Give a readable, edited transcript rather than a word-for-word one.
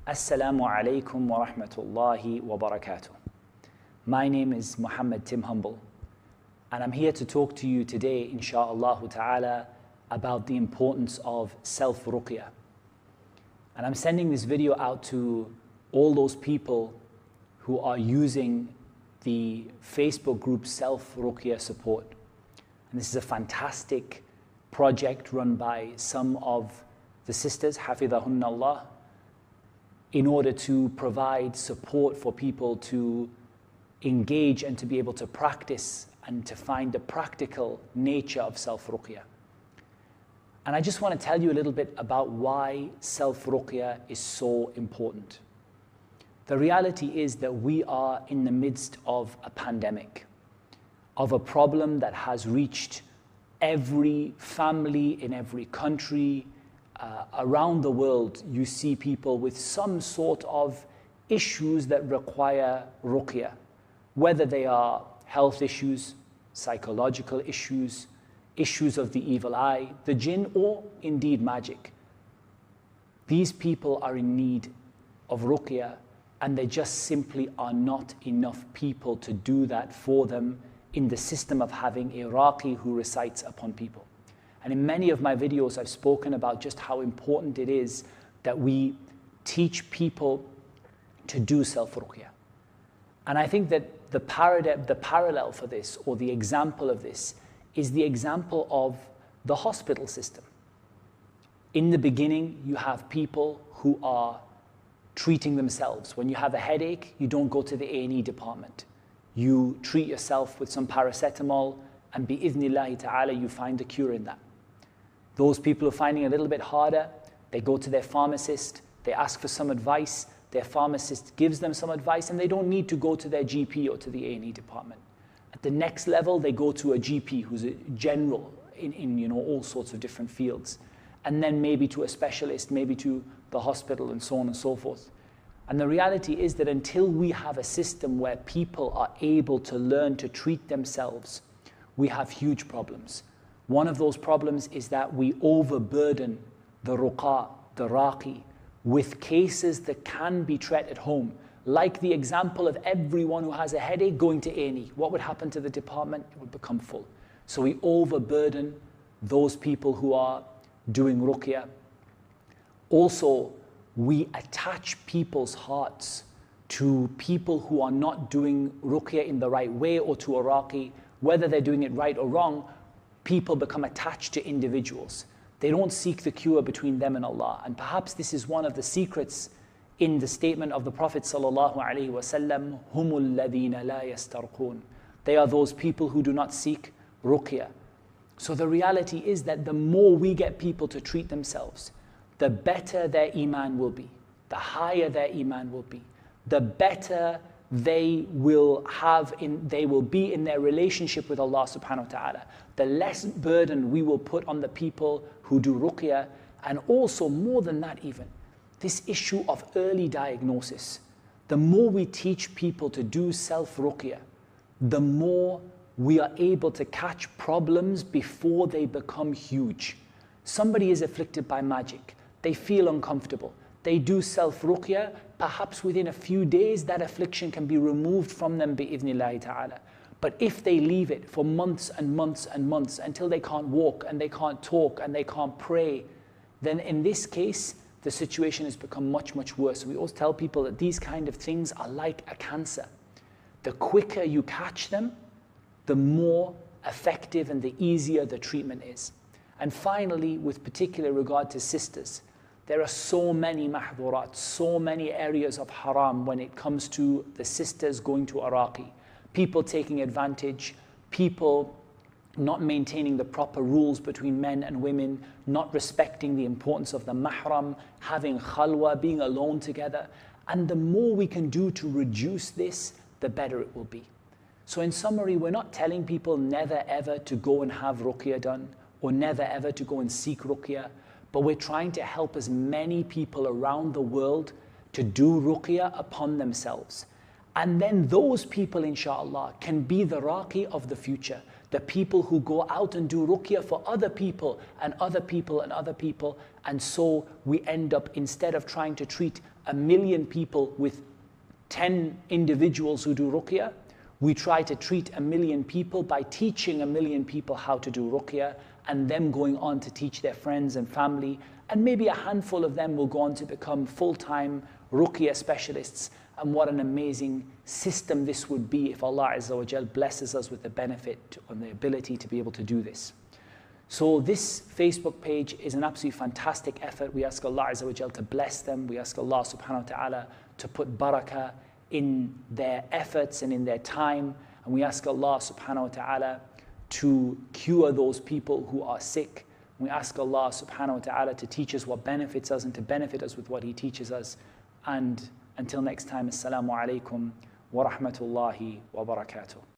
Assalamu alaikum wa rahmatullahi wa barakatuh. My name is Muhammad Tim Humble, and I'm here to talk to you today, insha'Allah ta'ala, about the importance of self-ruqyah. And I'm sending this video out to all those people who are using the Facebook group Self Ruqyah Support. And this is a fantastic project run by some of the sisters, Hafidhahunna Allah, in order to provide support for people to engage and to be able to practice and to find the practical nature of self-ruqyah. And I just want to tell you a little bit about why self-ruqyah is so important. The reality is that we are in the midst of a pandemic, of a problem that has reached every family in every country. Around the world, you see people with some sort of issues that require ruqyah, whether they are health issues, psychological issues, issues of the evil eye, the jinn, or indeed magic. These people are in need of ruqyah, and there just simply are not enough people to do that for them in the system of having a raqi who recites upon people. And in many of my videos, I've spoken about just how important it is that we teach people to do self-ruqyah. And I think that the parallel for this, or the example of this, is the example of the hospital system. In the beginning, you have people who are treating themselves. When you have a headache, you don't go to the A&E department. You treat yourself with some paracetamol, and bi-idhnillahi ta'ala, you find a cure in that. Those people who are finding it a little bit harder, they go to their pharmacist, they ask for some advice, their pharmacist gives them some advice, and they don't need to go to their GP or to the A&E department. At the next level, they go to a GP who's a general in all sorts of different fields, and then maybe to a specialist, maybe to the hospital, and so on and so forth. And the reality is that until we have a system where people are able to learn to treat themselves, we have huge problems. One of those problems is that we overburden the ruqa, the raqi, with cases that can be treated at home. Like the example of everyone who has a headache going to A&E. What would happen to the department? It would become full. So we overburden those people who are doing ruqyah. Also, we attach people's hearts to people who are not doing ruqyah in the right way, or to a raqi. Whether they're doing it right or wrong, people become attached to individuals. They don't seek the cure between them and Allah. And perhaps this is one of the secrets in the statement of the Prophet sallallahu alaihi wasallam, "Humul ladina la yastarqun." They are those people who do not seek ruqyah. So the reality is that the more we get people to treat themselves, the better their iman will be, the higher their iman will be, the better they will be in their relationship with Allah subhanahu wa ta'ala, the less burden we will put on the people who do ruqyah. And also, more than that even, this issue of early diagnosis. The more we teach people to do self-ruqyah, the more we are able to catch problems before they become huge. Somebody is afflicted by magic. They feel uncomfortable. They do self-ruqyah. Perhaps within a few days, that affliction can be removed from them bi-idhnillahi ta'ala. But if they leave it for months and months and months until they can't walk and they can't talk and they can't pray, then in this case, the situation has become much, much worse. We always tell people that these kind of things are like a cancer. The quicker you catch them, the more effective and the easier the treatment is. And finally, with particular regard to sisters, there are so many mahdhurat, so many areas of haram when it comes to the sisters going to a raqi. People taking advantage, people not maintaining the proper rules between men and women, not respecting the importance of the mahram, having khalwa, being alone together. And the more we can do to reduce this, the better it will be. So in summary, we're not telling people never ever to go and have ruqyah done, or never ever to go and seek ruqyah, but we're trying to help as many people around the world to do ruqyah upon themselves. And then those people, inshallah, can be the raqi of the future. the people who go out and do ruqyah for other people and other people and other people. And so we end up, instead of trying to treat 1 million people with 10 individuals who do ruqyah, we try to treat 1 million people by teaching 1 million people how to do ruqyah, and them going on to teach their friends and family. And maybe a handful of them will go on to become full-time ruqyah specialists. And what an amazing system this would be if Allah Azza wa Jal blesses us with the benefit and the ability to be able to do this. So this Facebook page is an absolutely fantastic effort. We ask Allah Azza wa Jal to bless them. We ask Allah subhanahu wa ta'ala to put barakah in their efforts and in their time. And we ask Allah subhanahu wa ta'ala to cure those people who are sick. We ask Allah subhanahu wa ta'ala to teach us what benefits us and to benefit us with what He teaches us. And until next time, Assalamu alaikum wa rahmatullahi wa barakatuh.